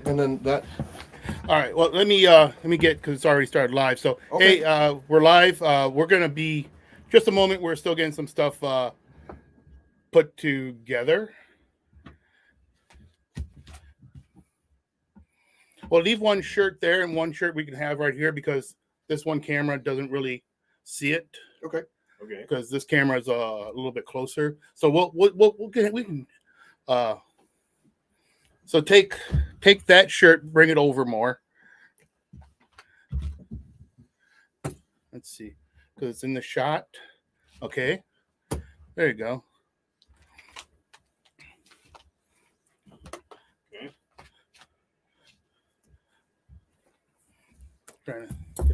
And then that. All right. Well, let me get, because it's already started live. So Okay. hey, we're live. We're gonna be just a moment. We're still getting some stuff put together. Well, leave one shirt there and one shirt we can have right here, because this one camera doesn't really see it. Okay. Because this camera is a little bit closer. So we can. So take that shirt, bring it over more. Let's see, because it's in the shot. Okay, there you go. Okay. Trying to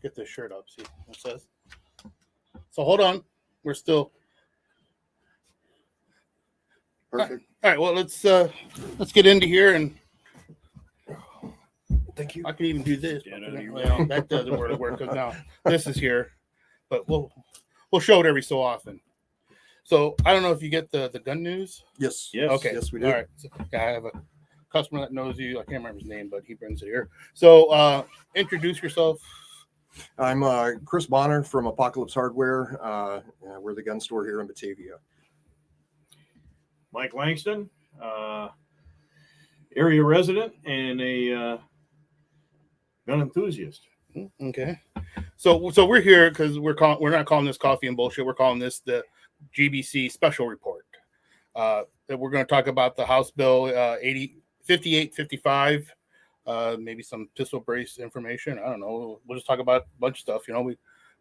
get the shirt up. See what it says. So hold on, we're still Perfect. all right. Well, let's get into here, and Thank you. I can even do this. Yeah, no, you Well, that doesn't really work because now this is here, but we'll show it every so often. So I don't know if you get the gun news. Yes. Yes. Okay. Yes, we do. All right. So, yeah, I have a customer that knows you. I can't remember his name, but he brings it here. So introduce yourself. I'm Chris Bonner from Apocalypse Hardware. We're the gun store here in Batavia. Mike Langston, area resident and a gun enthusiast. Okay. So we're here because we're not calling this coffee and bullshit. We're calling this the GBC Special Report. That we're going to talk about the House Bill 5855. Maybe some pistol brace information. I don't know. We'll just talk about a bunch of stuff. You know, we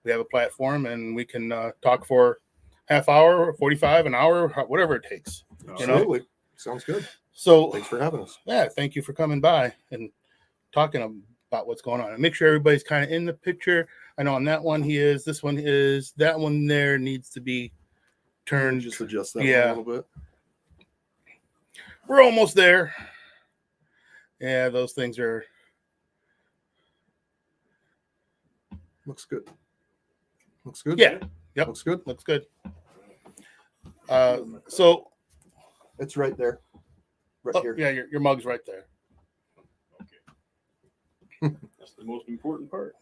have a platform and we can talk for half hour, 45, an hour, whatever it takes. Absolutely. Sounds good. So Thanks for having us. yeah, thank you for coming by and talking about what's going on. And make sure everybody's kind of in the picture. I know on that one he is. This one is. That one there needs to be turned. Just adjust that Yeah. one a little bit. We're almost there. Yeah, those things are. Looks good. Looks good. Yeah. Yep. Looks good. Looks good. So. It's right there. Right here. Yeah, your mug's right there. Okay. That's the most important part.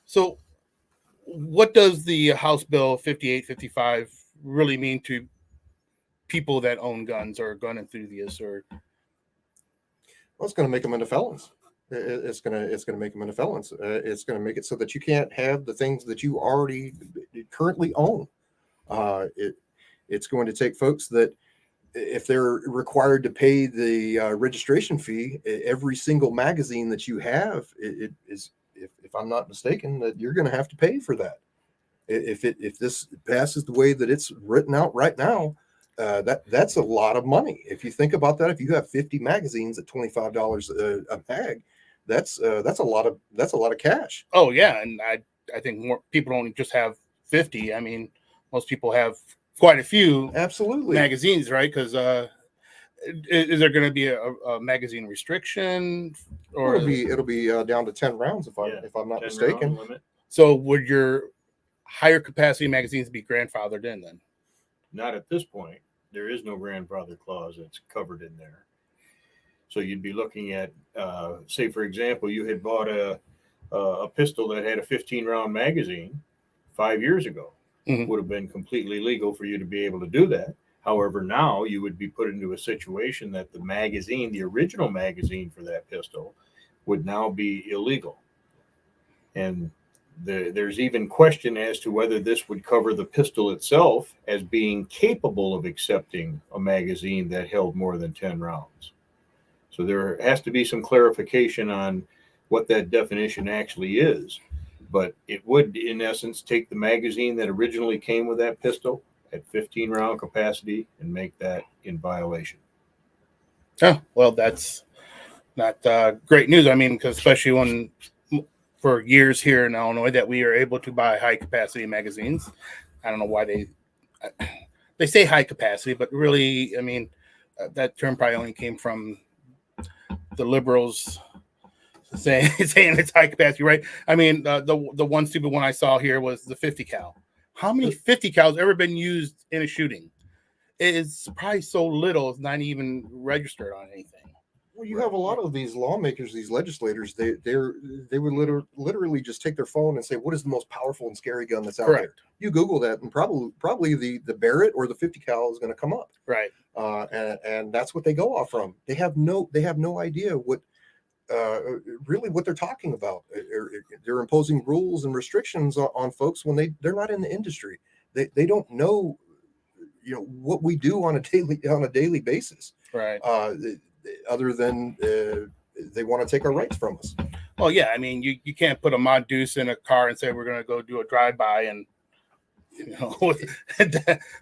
So, what does the House Bill 5855 really mean to people that own guns or gun enthusiasts? Or Well, it's going to make them into felons. It's going to make them into felons. It's going to make it so that you can't have the things that you already currently own. It's going to take folks that, if they're required to pay the registration fee, every single magazine that you have, it is, if I'm not mistaken, that you're going to have to pay for that. If this passes the way that it's written out right now, that's a lot of money. If you think about that, if you have 50 magazines at $25 a mag, that's a lot of cash. oh yeah, and I think more people don't just have 50. I mean, most people have quite a few Absolutely magazines, right? Because is there going to be a magazine restriction, or it'll be down to 10 rounds if I'm not mistaken. Limit. so would your higher capacity magazines be grandfathered in then? Not at this point. There is no grandfather clause that's covered in there. So you'd be looking at, say, for example, you had bought a pistol that had a 15-round magazine 5 years ago. Mhm. Would have been completely legal for you to be able to do that. However, now you would be put into a situation that the magazine, the original magazine for that pistol, would now be illegal. And there's even question as to whether this would cover the pistol itself as being capable of accepting a magazine that held more than 10 rounds. So there has to be some clarification on what that definition actually is. But it would, in essence, take the magazine that originally came with that pistol at 15-round capacity and make that in violation. Oh, well, that's not great news. I mean, because especially when for years here in Illinois that we are able to buy high capacity magazines. I don't know why they say high capacity, but really, I mean, that term probably only came from the liberals saying it's high capacity, right? I mean, the one stupid one I saw here was the 50 cal. How many 50 cals ever been used in a shooting? it's probably so little, it's not even registered on anything. Well, you have a lot of these lawmakers, these legislators. They would literally just take their phone and say, "What is the most powerful and scary gun that's out there?" Correct. You Google that, and probably the Barrett or the 50 cal is going to come up. Right. And that's what they go off from. They have no idea what really what they're talking about. They're imposing rules and restrictions on folks when they're not in the industry. They don't know, what we do on a daily basis. Right. Other than they want to take our rights from us. Well, yeah, I mean, you can't put a Mod Deuce in a car and say we're going to go do a drive-by and,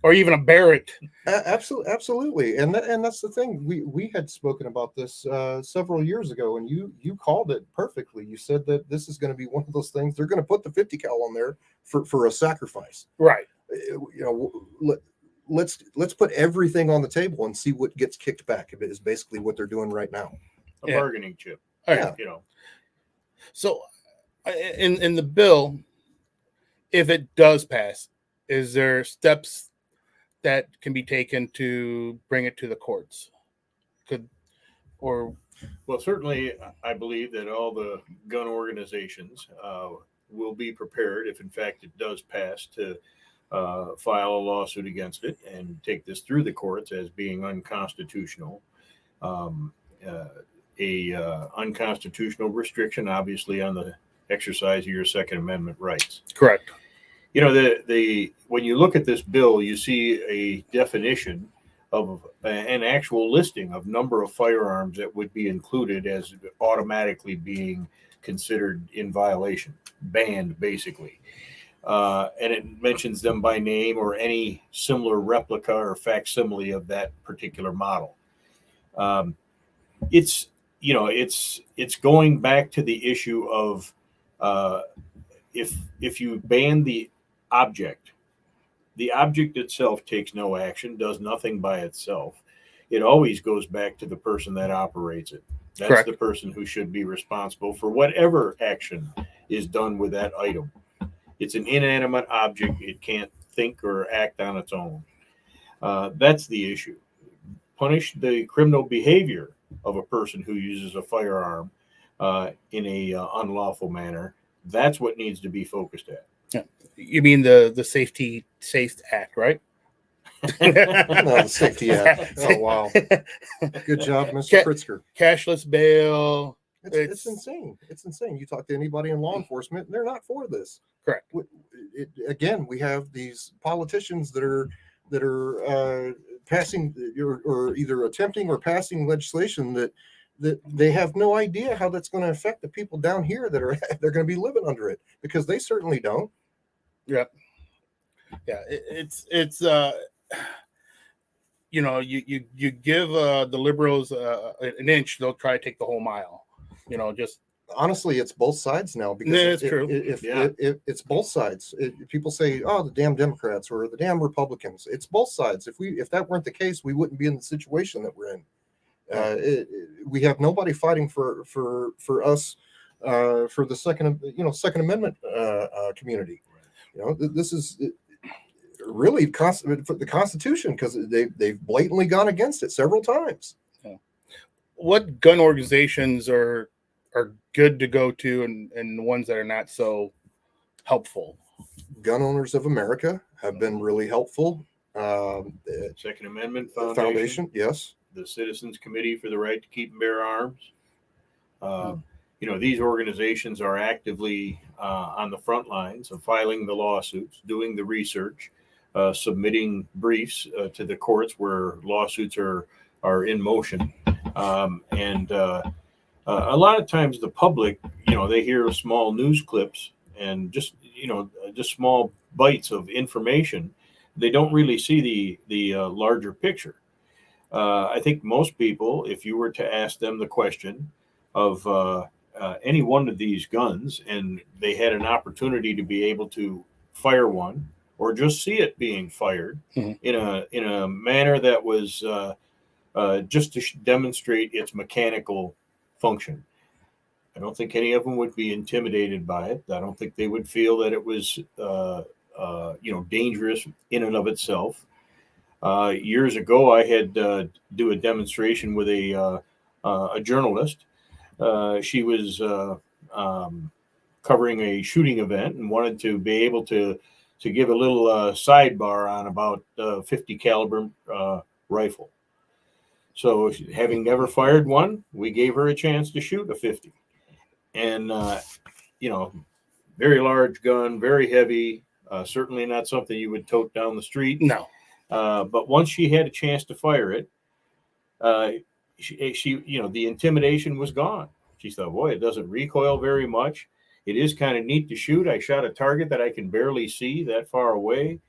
or even a Barrett. Absolutely, and that's the thing. We had spoken about this several years ago, and you called it perfectly. You said that this is going to be one of those things. They're going to put the 50 cal on there for a sacrifice. Right. Let's put everything on the table and see what gets kicked back. It is basically what they're doing right now. A bargaining chip. Yeah. So in the bill, if it does pass, is there steps that can be taken to bring it to the courts? Well, certainly, I believe that all the gun organizations will be prepared, if in fact it does pass, to file a lawsuit against it and take this through the courts as being unconstitutional. Unconstitutional restriction, obviously, on the exercise of your Second Amendment rights. correct. When you look at this bill, you see a definition of an actual listing of number of firearms that would be included as automatically being considered in violation, banned, basically. And it mentions them by name or any similar replica or facsimile of that particular model. It's going back to the issue of if you ban the object itself takes no action, does nothing by itself. It always goes back to the person that operates it. That's Correct. The person who should be responsible for whatever action is done with that item. It's an inanimate object. It can't think or act on its own. That's the issue. Punish the criminal behavior of a person who uses a firearm in a unlawful manner. That's what needs to be focused at. Yeah. You mean the Safe Act, right? No, the Safety Act. Oh, wow. Good job, Mr. Pritzker. Cashless bail. It's insane. It's insane. You talk to anybody in law enforcement, and they're not for this. Correct. Again, we have these politicians that are passing or either attempting or passing legislation that they have no idea how that's going to affect the people down here they're going to be living under it, because they certainly don't. Yep. Yeah. It's you give the liberals an inch, they'll try to take the whole mile. Just honestly, it's both sides now, because it's true. If it's both sides. People say, "Oh, the damn Democrats or the damn Republicans." It's both sides. If that weren't the case, we wouldn't be in the situation that we're in. We have nobody fighting for us for the Second Amendment community. This is really for the Constitution, because they've blatantly gone against it several times. Yeah. What gun organizations are good to go to, and the ones that are not so helpful? Gun Owners of America have been really helpful. Second Amendment Foundation, yes. The Citizens Committee for the Right to Keep and Bear Arms. These organizations are actively on the front lines of filing the lawsuits, doing the research, submitting briefs to the courts where lawsuits are in motion. A lot of times the public, they hear small news clips and just small bites of information. They don't really see the larger picture. I think most people, if you were to ask them the question of any one of these guns, and they had an opportunity to be able to fire one or just see it being fired in a manner that was just to demonstrate its mechanical function, I don't think any of them would be intimidated by it. I don't think they would feel that it was dangerous in and of itself. Years ago, I had do a demonstration with a journalist. She was covering a shooting event and wanted to be able to give a little sidebar on about 50 caliber rifle. So, having never fired one, we gave her a chance to shoot a 50, and very large gun, very heavy. Certainly not something you would tote down the street. No. But once she had a chance to fire it, she the intimidation was gone. She thought, boy, it doesn't recoil very much. It is kind of neat to shoot. I shot a target that I can barely see that far away.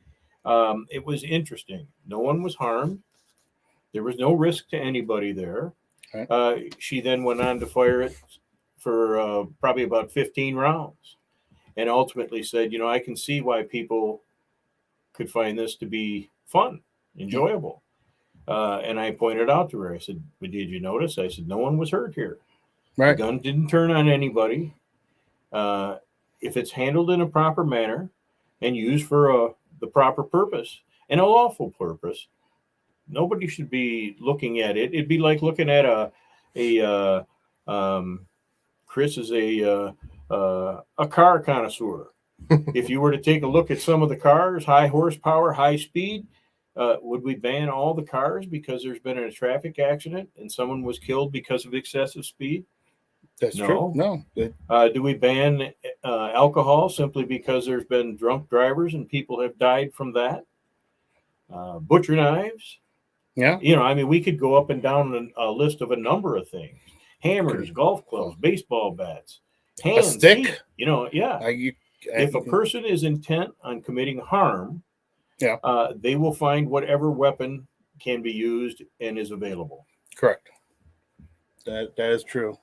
It was interesting. No one was harmed. There was no risk to anybody there. Right. She then went on to fire it for probably about 15 rounds, and ultimately said, I can see why people could find this to be fun, enjoyable. And I pointed out to her, I said, but did you notice? I said, no one was hurt here. Right. The gun didn't turn on anybody. If it's handled in a proper manner and used for the proper purpose and a lawful purpose, nobody should be looking at it. It'd be like looking at Chris is a car connoisseur. If you were to take a look at some of the cars, high horsepower, high speed, would we ban all the cars because there's been a traffic accident and someone was killed because of excessive speed? That's No. true. No. Do we ban alcohol simply because there's been drunk drivers and people have died from that? Butcher knives. Yeah. We could go up and down a list of a number of things. Hammers, golf clubs, baseball bats, hands, a stick. feet, yeah. If a person is intent on committing harm, they will find whatever weapon can be used and is available. Correct. That is true.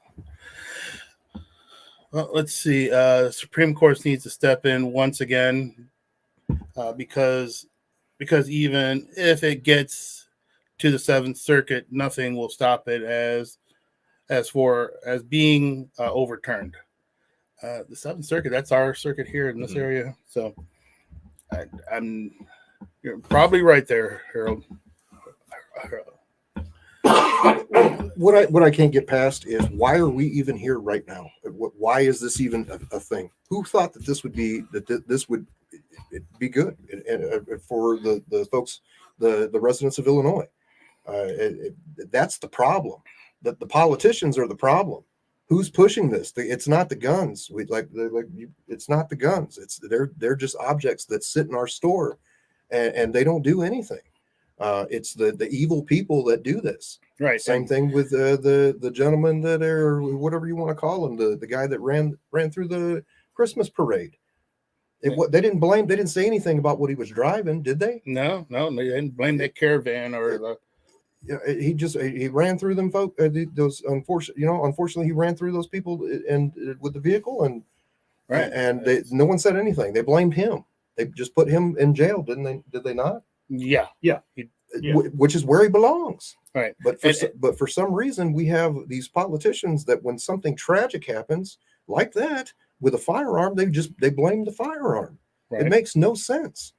Well, let's see. Supreme Court needs to step in once again because even if it gets to the Seventh Circuit, nothing will stop it as being overturned. The Seventh Circuit, that's our circuit here in this area. So you're probably right there, Harold. What I can't get past is why are we even here right now? Why is this even a thing? Who thought that this would be this would be good and for the folks, the residents of Illinois? That's the problem. That the politicians are the problem. Who's pushing this? It's not the guns. It's not the guns. They're just objects that sit in our store, and they don't do anything. It's the evil people that do this. Right. Same thing with the gentleman that or whatever you want to call him, the guy that ran through the Christmas parade. They didn't blame. They didn't say anything about what he was driving, did they? No, they didn't blame that caravan or the. He ran through them folk. Those unfortunately, he ran through those people and with the vehicle no one said anything. They blamed him. They just put him in jail, didn't they? Did they not? Yeah. Which is where he belongs. Right. But for some reason, we have these politicians that when something tragic happens like that with a firearm, they blame the firearm. Right. It makes no sense.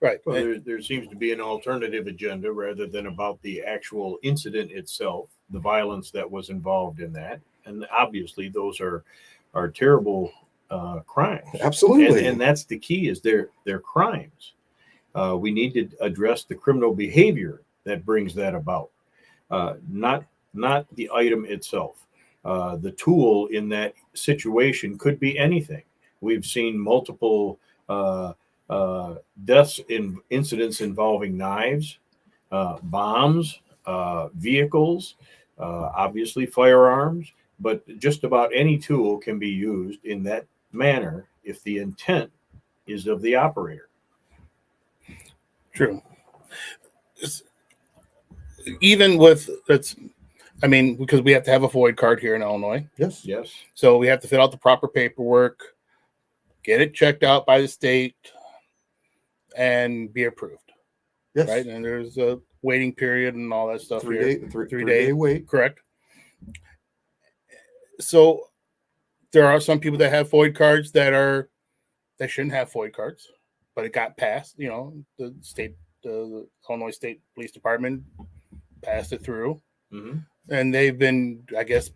Right. Well, there seems to be an alternative agenda rather than about the actual incident itself, the violence that was involved in that, and obviously those are terrible crimes. Absolutely, and that's the key is they're crimes. We need to address the criminal behavior that brings that about, not the item itself. The tool in that situation could be anything. We've seen multiple deaths in incidents involving knives, bombs, vehicles, obviously firearms, but just about any tool can be used in that manner if the intent is of the operator. True. Even with because we have to have a FOID card here in Illinois. Yes. So we have to fill out the proper paperwork, get it checked out by the state, and be approved. Yes. Right. And there's a waiting period and all that stuff. Three day wait. Correct. So there are some people that have FOID cards that shouldn't have FOID cards, but it got passed. The state the Illinois State Police Department passed it through, Mhm. and they've been, I guess,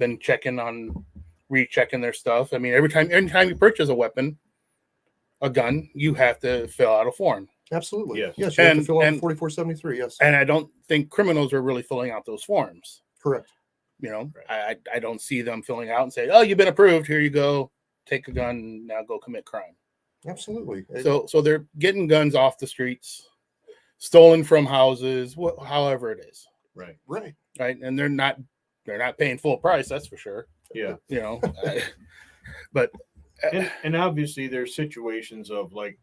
rechecking their stuff. I mean, anytime you purchase a gun, you have to fill out a form. Absolutely. Yes. Yes. You have to And- fill out and- 4473. Yes. And I don't think criminals are really filling out those forms. Correct. You know, Right. I don't see them filling out and say, "Oh, you've been approved. Here you go. Take a gun. Now go commit crime." Absolutely. So they're getting guns off the streets, stolen from houses, however it is, Right. Right. right? And they're not paying full price. That's for sure. Yeah. You know, but And obviously there's situations of, like,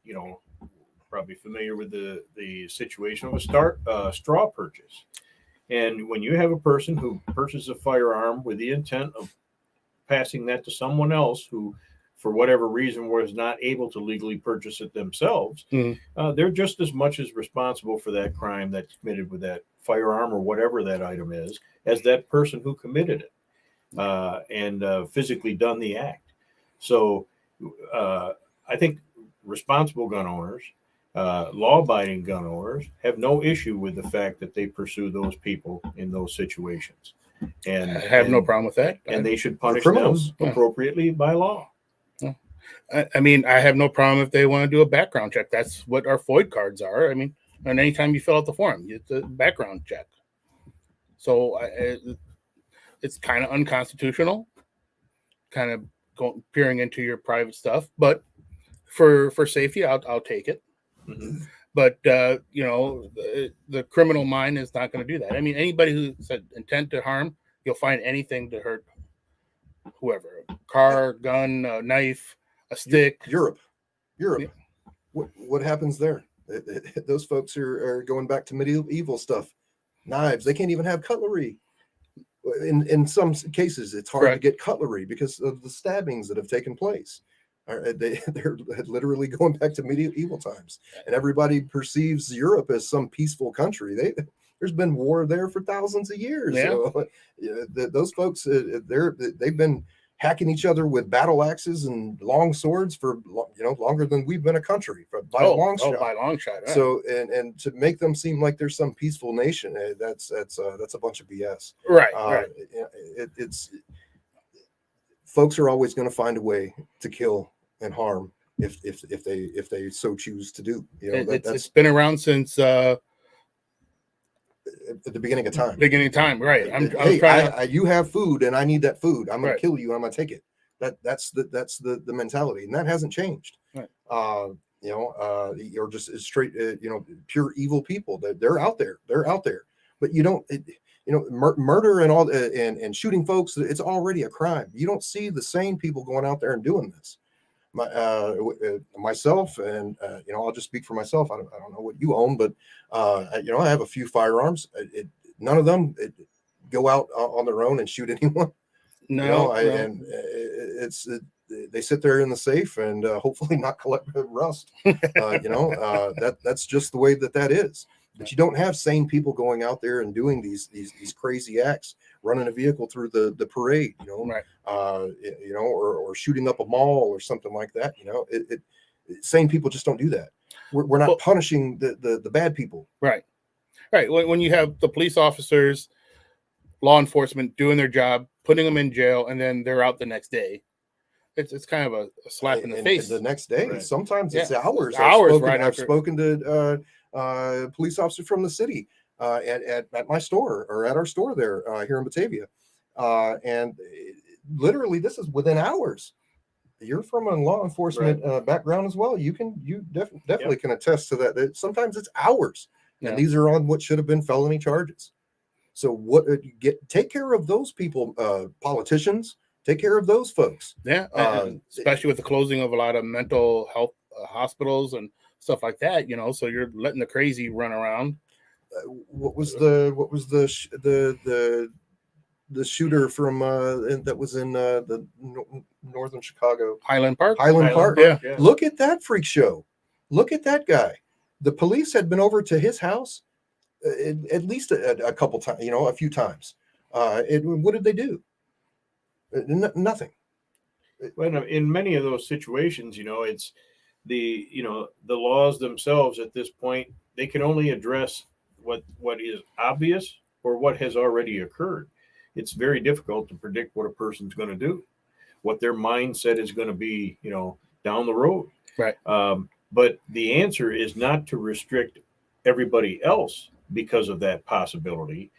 probably familiar with the situation of a straw purchase. And when you have a person who purchases a firearm with the intent of passing that to someone else who, for whatever reason, was not able to legally purchase it themselves, they're just as much as responsible for that crime that's committed with that firearm or whatever that item is as that person who committed it and physically done the act. So I think responsible gun owners, law-abiding gun owners, have no issue with the fact that they pursue those people in those situations, and I have no problem with that. And they should punish them criminals. appropriately by law. I mean, I have no problem if they want to do a background check. That's what our FOID cards are. I mean, and anytime you fill out the form, it's a background check. So it's kind of unconstitutional, kind of peering into your private stuff. But for safety, I'll take it. Mhm. But the criminal mind is not going to do that. I mean, anybody who said intent to harm, you'll find anything to hurt whoever: a car, gun, a knife, a stick. Europe. Yeah. What happens there? Those folks are going back to medieval stuff. Knives. They can't even have cutlery. In some cases, it's hard Correct. to get cutlery because of the stabbings that have taken place. They're literally going back to medieval times, and everybody perceives Europe as some peaceful country. There's been war there for thousands of years. Yeah. So, those folks, they've been hacking each other with battle axes and long swords for longer than we've been a country by a long shot. By a long shot. Yeah. So and to make them seem like they're some peaceful nation, that's a bunch of BS. right. It's folks are always going to find a way to kill and harm if they so choose to do. It's That's been around since at the beginning of time. beginning of time, right? I'm Hey, trying. you have food and I need that food. I'm going Right. to kill you. I'm going to take it. That's the mentality, and that hasn't changed. Right. You're just straight, pure evil people. They're out there. They're out there. But you don't, murder and all, and shooting folks. It's already a crime. You don't see the same people going out there and doing this. Myself, and I'll just speak for myself. I don't know what you own, but I have a few firearms. None of them go out on their own and shoot anyone. No, And they sit there in the safe and hopefully not collect rust. That's just the way that is. But you don't have sane people going out there and doing these crazy acts, running a vehicle through the parade, right. Or shooting up a mall or something like that. Sane people just don't do that. We're not punishing the bad people. Right. When you have the police officers, law enforcement doing their job, putting them in jail, and then they're out the next day, it's kind of a slap in the face. The next day, Right. Sometimes it's Yeah. hours. I've after. spoken to police officers from the city at my store or at our store there here in Batavia, and literally this is within hours. You're from a law enforcement background as well. You definitely can attest to that. Sometimes it's hours, and these are on what should have been felony charges. So take care of those people, politicians. Take care of those folks. Yeah, and especially with the closing of a lot of mental health hospitals and stuff like that. So you're letting the crazy run around. What was the shooter from that was in the northern Chicago, Highland Park. Park? Yeah. Look at that freak show. Look at that guy. The police had been over to his house at least a couple times, a few times. What did they do? Nothing. Well, in many of those situations, it's the laws themselves at this point, they can only address what is obvious or what has already occurred. It's very difficult to predict what a person's going to do, what their mindset is going to be, down the road. Right. But the answer is not to restrict everybody else because of that possibility.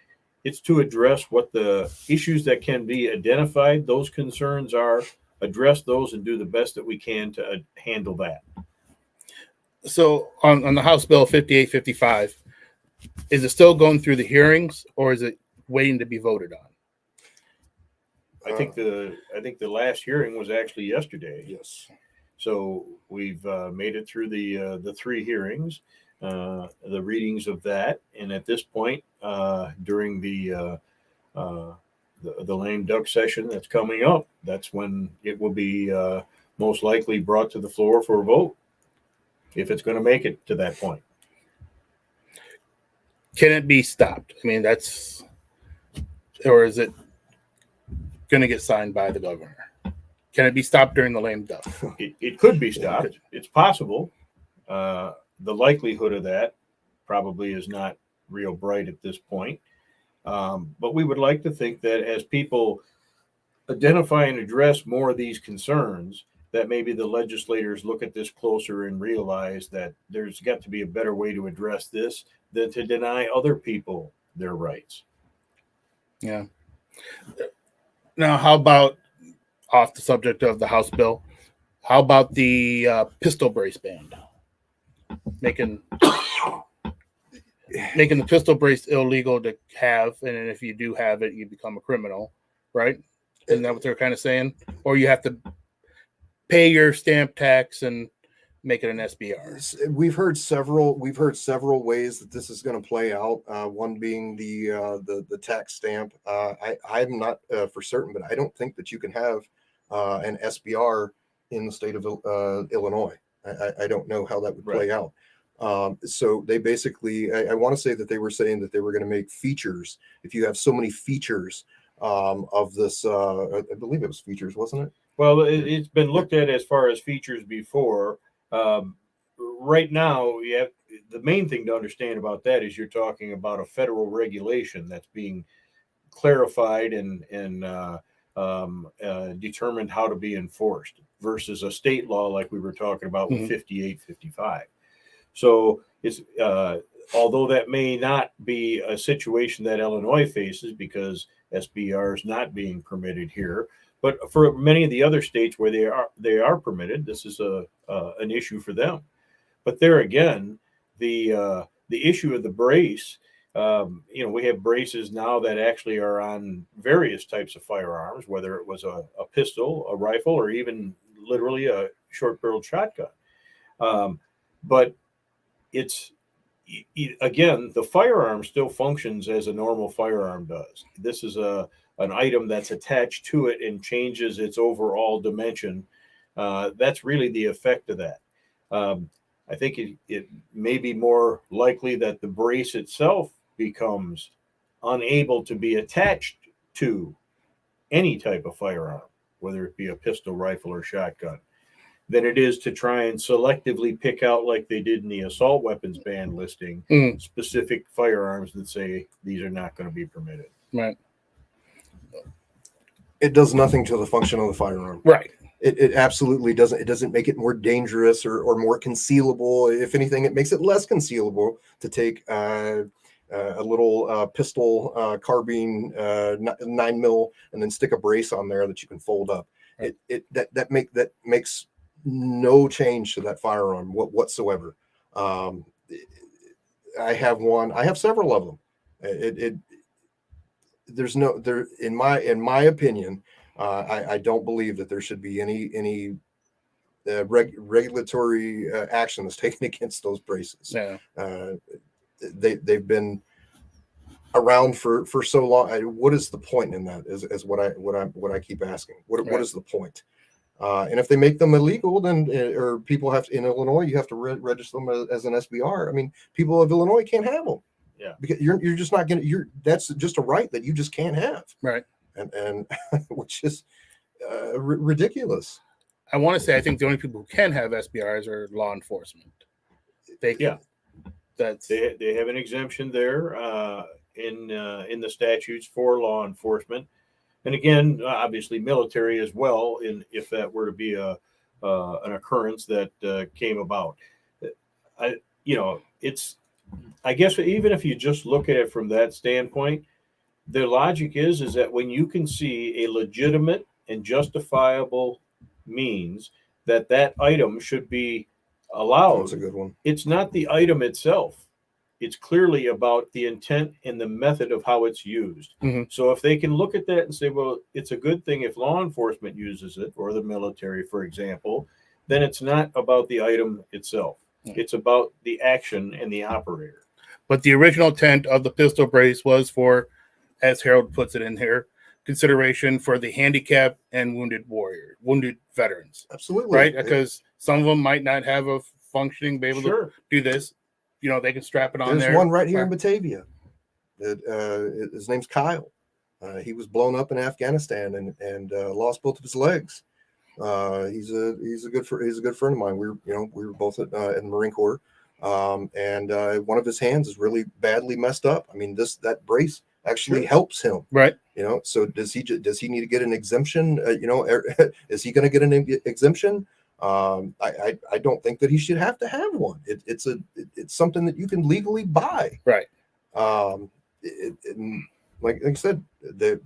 It's to address what the issues that can be identified, those concerns are, address those and do the best that we can to handle that. So on the House Bill 5855, is it still going through the hearings or is it waiting to be voted on? I think the last hearing was actually yesterday. Yes. So we've made it through the three hearings, the readings of that, and at this point, during the lame duck session that's coming up, that's when it will be most likely brought to the floor for a vote, if it's going to make it to that point. Can it be stopped? I mean, or is it going to get signed by the governor? Can it be stopped during the lame duck? It could be stopped. It's possible. The likelihood of that probably is not real bright at this point. But we would like to think that as people identify and address more of these concerns, that maybe the legislators look at this closer and realize that there's got to be a better way to address this than to deny other people their rights. Yeah. Now, how about, off the subject of the House bill, how about the pistol brace ban? Making the pistol brace illegal to have, and then if you do have it, you become a criminal, right? Isn't that what they're kind of saying? Or you have to pay your stamp tax and make it an SBR. We've heard several ways that this is going to play out. One being the tax stamp. I'm not for certain, but I don't think that you can have an SBR in the state of Illinois. I don't know how that would play out. So they basically, I want to say that they were saying that they were going to make features. If you have so many features of this, I believe it was features, wasn't it? Well, it's been looked at as far as features before. Right now, the main thing to understand about that is you're talking about a federal regulation that's being clarified and determined how to be enforced versus a state law like we were talking about with 5855. So it's although that may not be a situation that Illinois faces because SBR is not being permitted here, but for many of the other states where they are permitted, this is an issue for them. But there again, the issue of the brace, we have braces now that actually are on various types of firearms, whether it was a pistol, a rifle, or even literally a short-barreled shotgun. But it's again, the firearm still functions as a normal firearm does. This is an item that's attached to it and changes its overall dimension. That's really the effect of that. I think it may be more likely that the brace itself becomes unable to be attached to any type of firearm, whether it be a pistol, rifle, or shotgun, than it is to try and selectively pick out, like they did in the assault weapons ban listing, specific firearms that say these are not going to be permitted. Right. It does nothing to the function of the firearm. Right. It absolutely doesn't. It doesn't make it more dangerous or more concealable. If anything, it makes it less concealable to take a little pistol carbine 9mm and then stick a brace on there that you can fold up. Right. That makes no change to that firearm whatsoever. I have one. I have several of them. There's no there in my opinion. I don't believe that there should be any regulatory action that's taken against those braces. Yeah. They've been around for so long. What is the point in that? Is what I keep asking. What is the point? And if they make them illegal, then or people have to, in Illinois, you have to register them as an SBR. I mean, people of Illinois can't have them. Yeah, because you're just not going to. That's just a right that you just can't have. Right. And which is ridiculous. I want to say I think the only people who can have SBRs are law enforcement. They can. Yeah. That's They have an exemption there in the statutes for law enforcement, and again, obviously military as well. If that were to be an occurrence that came about, it's, I guess even if you just look at it from that standpoint, the logic is that when you can see a legitimate and justifiable means that item should be allowed, That's a good one. it's not the item itself. It's clearly about the intent and the method of how it's used. Mhm. So if they can look at that and say, well, it's a good thing if law enforcement uses it, or the military, for example, then it's not about the item itself. It's about the action and the operator. But the original intent of the pistol brace was for, as Harold puts it in here, consideration for the handicapped and wounded veterans, Absolutely. right? Because some of them might not have a functioning, be able Sure. to do this. They can strap it on There's there. one right here in Batavia. His name's Kyle. He was blown up in Afghanistan and lost both of his legs. He's a good friend of mine. We were both in the Marine Corps, and one of his hands is really badly messed up. I mean, that brace actually helps him, Right. So does he need to get an exemption? Is he going to get an exemption? I don't think that he should have to have one. It's something that you can legally buy. Right. Like I said,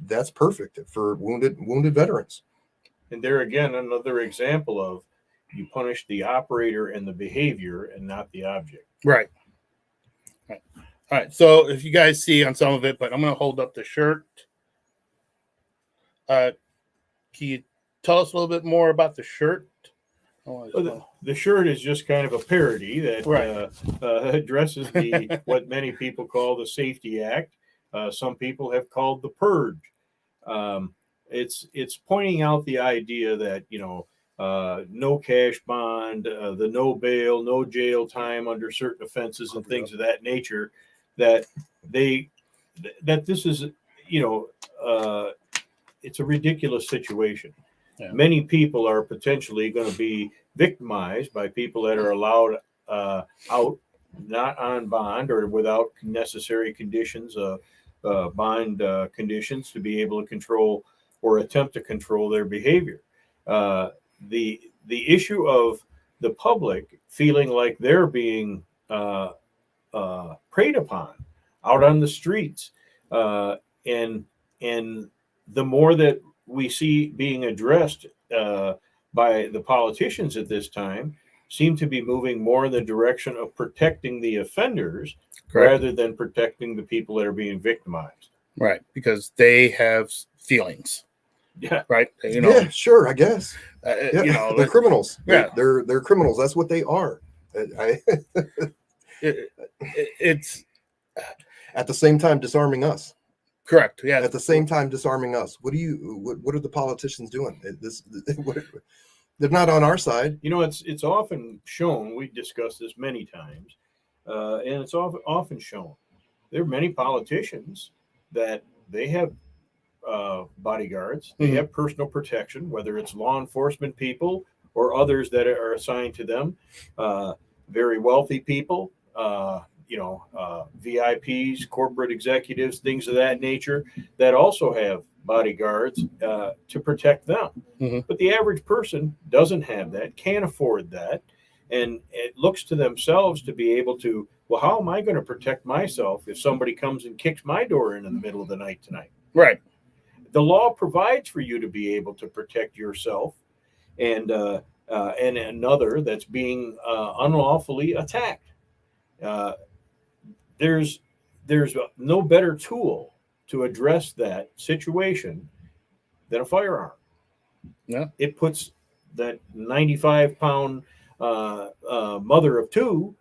that's perfect for wounded veterans. And there again, another example of you punish the operator and the behavior and not the object. Right. All right. So if you guys see on some of it, but I'm going to hold up the shirt. Can you tell us a little bit more about the shirt? The shirt is just kind of a parody that addresses what many people call the Safety Act. Some people have called the Purge. It's pointing out the idea that no cash bond, the no bail, no jail time under certain offenses and things of that nature. That this is it's a ridiculous situation. Yeah. Many people are potentially going to be victimized by people that are allowed out, not on bond or without necessary conditions, bond conditions, to be able to control or attempt to control their behavior. The issue of the public feeling like they're being preyed upon out on the streets, and the more that we see being addressed by the politicians at this time, seem to be moving more in the direction of protecting the offenders. Correct. Rather than protecting the people that are being victimized. Right, because they have feelings. Yeah. Right. Yeah, sure, I guess. They're criminals. Yeah. They're criminals. That's what they are. It's at the same time disarming us. Correct. Yeah. At the same time disarming us. What are the politicians doing? They're not on our side. It's often shown. We discussed this many times, and it's often shown. There are many politicians that they have bodyguards. They have personal protection, whether it's law enforcement people or others that are assigned to them. Very wealthy people, VIPs, corporate executives, things of that nature, that also have bodyguards to protect them. Mm-hmm. But the average person doesn't have that, can't afford that, and it looks to themselves to be able to, well, how am I going to protect myself if somebody comes and kicks my door in the middle of the night tonight? Right. The law provides for you to be able to protect yourself and another that's being unlawfully attacked. There's no better tool to address that situation than a firearm. Yeah. It puts that 95-pound mother of two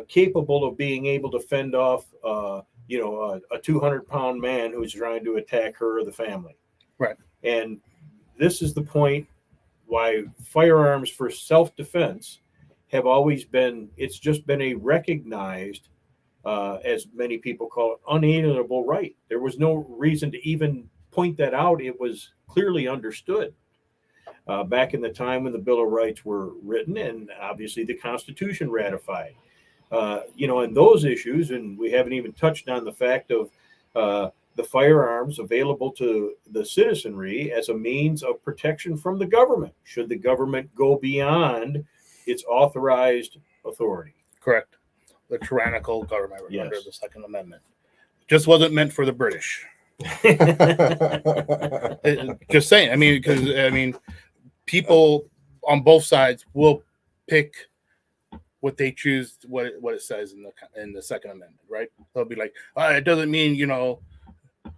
capable of being able to fend off a 200-pound man who's trying to attack her or the family. Right. And this is the point why firearms for self-defense have always been, it's just been a recognized, as many people call it, unalienable right. There was no reason to even point that out. It was clearly understood. back in the time when the Bill of Rights were written and obviously the Constitution ratified. And those issues, and we haven't even touched on the fact of the firearms available to the citizenry as a means of protection from the government, should the government go beyond its authorized authority. Correct. The tyrannical government under Yes. the Second Amendment. Just wasn't meant for the British. Just saying. I mean, because people on both sides will pick what they choose, what it says in the Second Amendment, right? They'll be like, it doesn't mean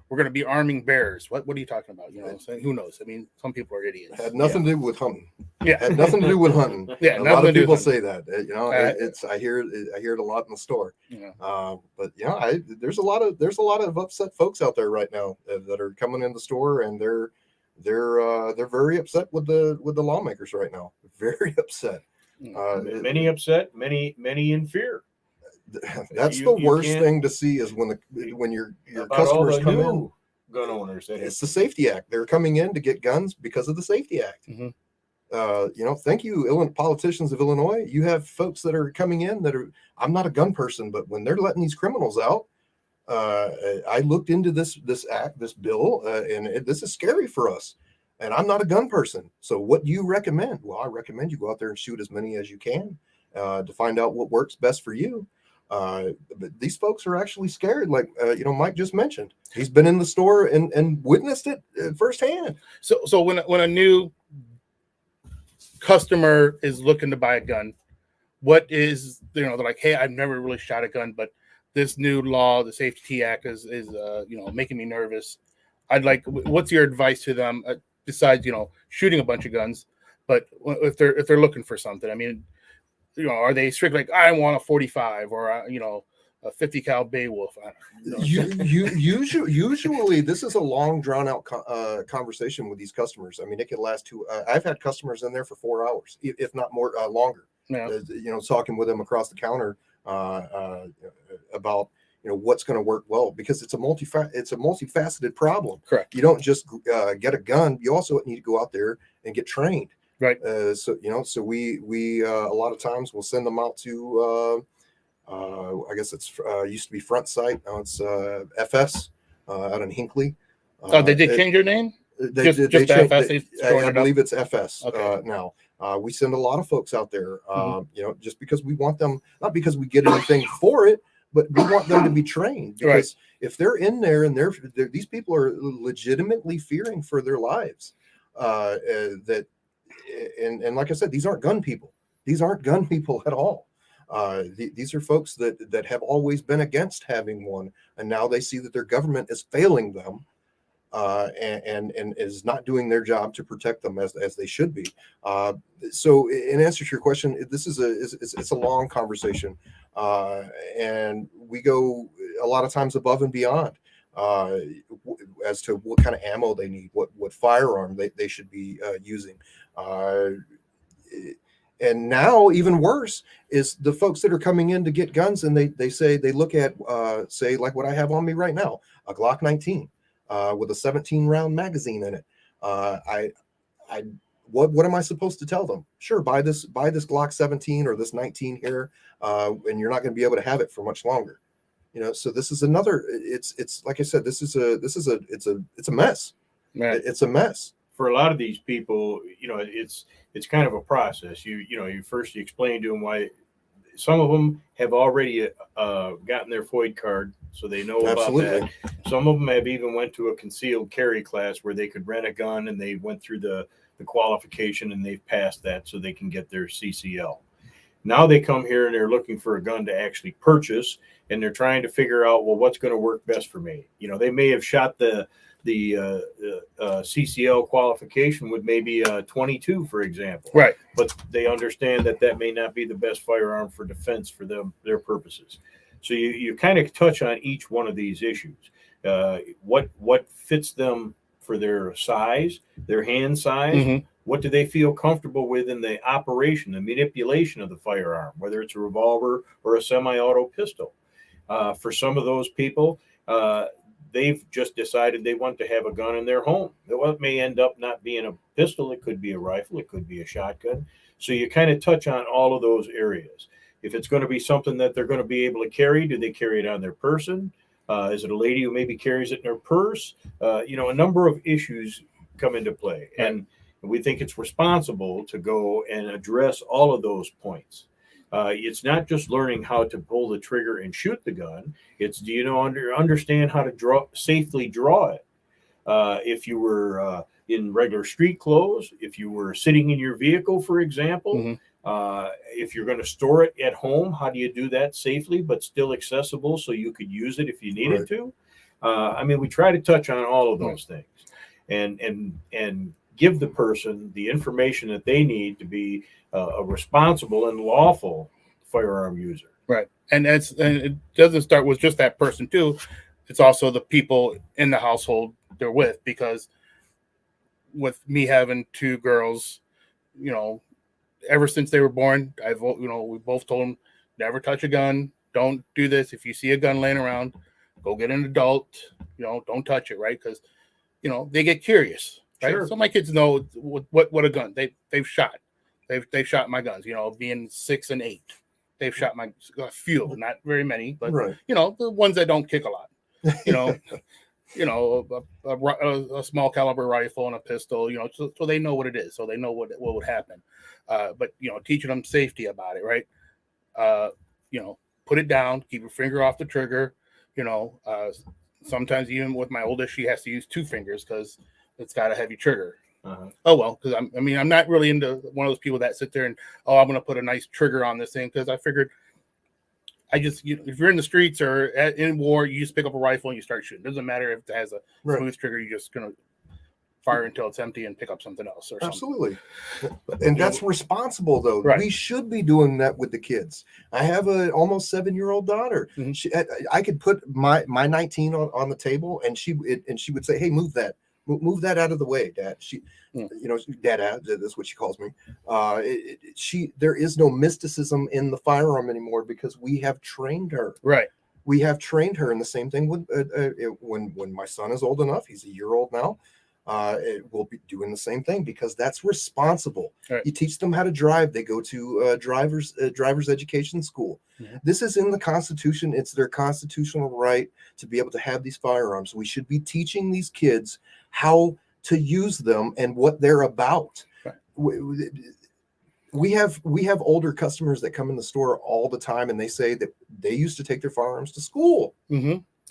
we're going to be arming bears. What are you talking about? You know what I'm saying? Who knows? I mean, some people are idiots. Had nothing to do with hunting. Yeah, Had nothing to do with hunting. Yeah, a lot of people with say that. I hear it a lot in the store. But there's a lot of upset folks out there right now that are coming in the store, and they're very upset with the lawmakers right now. Very upset. Many upset, many in fear. That's the worst thing to see is when your customers come in. Gun owners. It's the Safety Act. They're coming in to get guns because of the Safety Act. Mm-hmm. Thank you, politicians of Illinois. You have folks that are coming in that are. I'm not a gun person, but when they're letting these criminals out, I looked into this bill, and this is scary for us. And I'm not a gun person. So what do you recommend? Well, I recommend you go out there and shoot as many as you can to find out what works best for you. But these folks are actually scared. Like, Mike just mentioned, he's been in the store and witnessed it firsthand. So when a new customer is looking to buy a gun, what is, they're like, hey, I've never really shot a gun, but this new law, the Safety Act is making me nervous. What's your advice to them? Besides, shooting a bunch of guns, but if they're looking for something, I mean, are they strictly like, I want a 45 or a 50 cal Beowulf? Usually, this is a long, drawn out conversation with these customers. I mean, it could last I've had customers in there for 4 hours, if not more, longer. Yeah. Talking with them across the counter about what's going to work well, because it's a multifaceted problem. Correct. You don't just get a gun. You also need to go out there and get trained. Right. So we a lot of times we'll send them out to I guess it's used to be Front Sight. Now it's FS out in Hinckley. They did change their name? They Just changed, FS, I believe it's FS Okay. now. We send a lot of folks out there, just because we want them, not because we get anything for it, but we want them to be trained. Because if they're in there and these people are legitimately fearing for their lives, and like I said, these aren't gun people. These aren't gun people at all. These are folks that have always been against having one, and now they see that their government is failing them. And is not doing their job to protect them as they should be. So in answer to your question, this is it's a long conversation, and we go a lot of times above and beyond as to what kind of ammo they need, what firearm they should be using. And now even worse is the folks that are coming in to get guns, and they say they look at say like what I have on me right now, a Glock 19. With a 17-round magazine in it. What am I supposed to tell them? Sure, buy this Glock 17 or this 19 here, and you're not going to be able to have it for much longer. So this is another. It's like I said, it's a mess. Right. It's a mess for a lot of these people. It's kind of a process. You explain to them why. Some of them have already gotten their FOID card, so they know about that. Some of them have even went to a concealed carry class where they could rent a gun, and they went through the qualification and they've passed that, so they can get their CCL. Now they come here and they're looking for a gun to actually purchase, and they're trying to figure out, well, what's going to work best for me. They may have shot the CCL qualification with maybe a 22, for example. Right. But they understand that may not be the best firearm for defense for their purposes. So you kind of touch on each one of these issues. What fits them for their size, their hand size? Mm-hmm. What do they feel comfortable with in the operation, the manipulation of the firearm, whether it's a revolver or a semi-auto pistol? For some of those people, they've just decided they want to have a gun in their home. Well, it may end up not being a pistol. It could be a rifle. It could be a shotgun. So you kind of touch on all of those areas. If it's going to be something that they're going to be able to carry, do they carry it on their person? Is it a lady who maybe carries it in her purse? A number of issues come into play. And we think it's responsible to go and address all of those points. It's not just learning how to pull the trigger and shoot the gun. It's, do you know, understand how to safely draw it? If you were in regular street clothes, if you were sitting in your vehicle, for example, if you're going to store it at home, how do you do that safely but still accessible so you could use it if you needed to? We try to touch on all of those things and give the person the information that they need to be a responsible and lawful firearm user. Right. And it doesn't start with just that person too. It's also the people in the household they're with, because with me having two girls, ever since they were born, we both told them, never touch a gun. Don't do this. If you see a gun laying around, go get an adult, don't touch it. Right. Because, they get curious. Right. Sure. So my kids know what a gun they've shot. They've shot my guns, being 6 and 8. They've shot my few, not very many, but the ones that don't kick a lot. A small caliber rifle and a pistol, so they know what it is, so they know what would happen. But teaching them safety about it, right? Put it down, keep your finger off the trigger. Sometimes even with my oldest, she has to use 2 fingers because it's got a heavy trigger. Oh well, because I'm not really into one of those people that sit there and I'm going to put a nice trigger on this thing, because I figured if you're in the streets or in war, you just pick up a rifle and you start shooting. It doesn't matter if it has a smooth trigger; you're just going to fire until it's empty and pick up something else or something. Absolutely. And that's responsible, though. Right. We should be doing that with the kids. I have an almost 7-year-old daughter. I could put my 19 on the table, and she would say, "Hey, move that. Move that out of the way, Dad." Dad, that's what she calls me. There is no mysticism in the firearm anymore because we have trained her. Right. We have trained her, and the same thing with when my son is old enough. He's a year old now. We'll be doing the same thing because that's responsible. Right. You teach them how to drive. They go to driver's education school. This is in the Constitution. It's their constitutional right to be able to have these firearms. We should be teaching these kids how to use them and what they're about. Right. We have older customers that come in the store all the time, and they say that they used to take their firearms to school.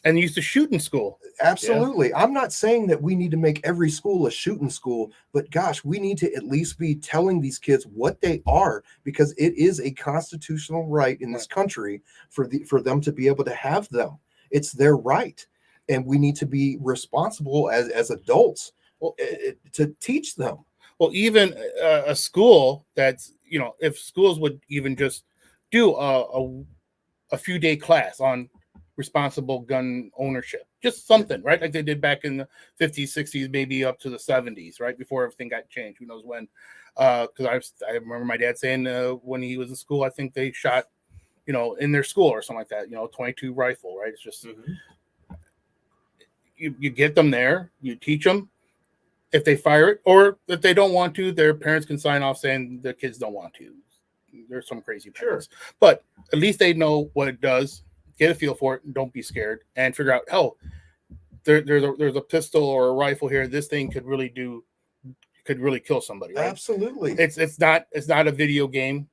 And used to shoot in school. Absolutely. Yeah. I'm not saying that we need to make every school a shooting school, but gosh, we need to at least be telling these kids what they are, because it is a constitutional right in this country for them to be able to have them. It's their right. And we need to be responsible as adults to teach them. Well, even a school that's, if schools would even just do a few day class on responsible gun ownership, just something, right? Like they did back in the 50s, 60s, maybe up to the 70s, right? Before everything got changed, who knows when. Because I remember my dad saying when he was in school, I think they shot, in their school or something like that, 22 rifle, right? It's just, you get them there, you teach them. If they fire it, or if they don't want to, their parents can sign off saying the kids don't want to. There's some crazy parents. Sure. But at least they know what it does. Get a feel for it, and don't be scared, and figure out, there's a pistol or a rifle here. This thing could really kill somebody. Right? Absolutely. It's not a video game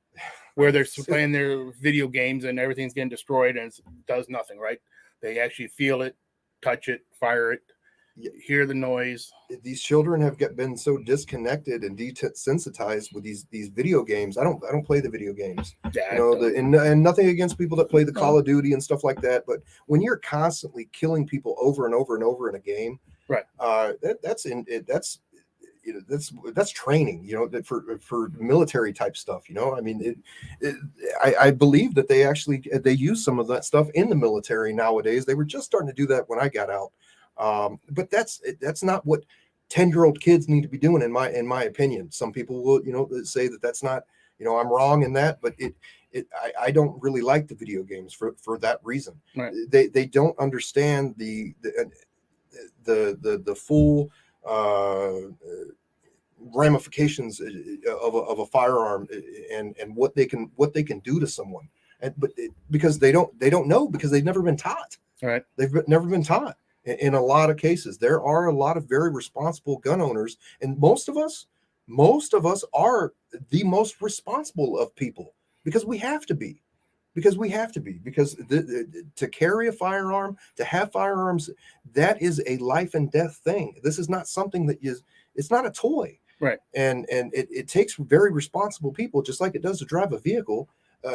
where they're playing their video games and everything's getting destroyed and it does nothing. Right? They actually feel it, touch it, fire it, hear the noise. These children have been so disconnected and desensitized with these video games. I don't play the video games. And nothing against people that play the Call of Duty and stuff like that. But when you're constantly killing people over and over and over in a game, right? That's training. For military type stuff. I believe that they use some of that stuff in the military nowadays. They were just starting to do that when I got out. But that's not what 10-year-old kids need to be doing in my opinion. Some people will say that's not, I'm wrong in that, but I don't really like the video games for that reason. Right. They don't understand the full ramifications of a firearm and what they can do to someone, because they don't know, because they've never been taught. Right. They've never been taught. In a lot of cases, there are a lot of very responsible gun owners, and most of us are the most responsible of people, because we have to be. Because to carry a firearm, to have firearms, that is a life and death thing. This is not something it's not a toy. Right. And it takes very responsible people, just like it does to drive a vehicle,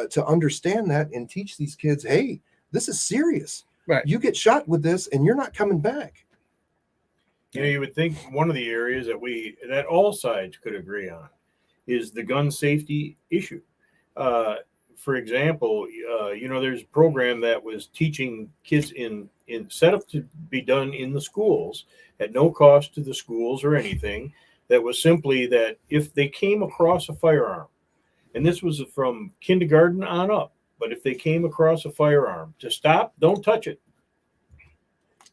to understand that and teach these kids, hey, this is serious. Right. You get shot with this and you're not coming back. You would think one of the areas that all sides could agree on is the gun safety issue. For example, there's a program that was teaching kids in set up to be done in the schools at no cost to the schools or anything. That was simply that if they came across a firearm, and this was from kindergarten on up, but if they came across a firearm, to stop, don't touch it,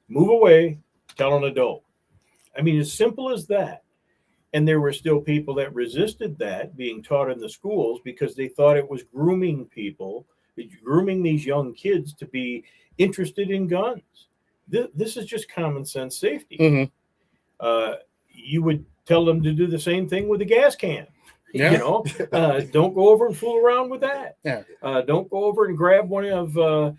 move away, tell an adult. I mean, as simple as that. And there were still people that resisted that being taught in the schools because they thought it was grooming these young kids to be interested in guns. This is just common sense safety. Mm-hmm. You would tell them to do the same thing with a gas can. Yeah. Don't go over and fool around with that. Yeah. Don't go over and grab one of the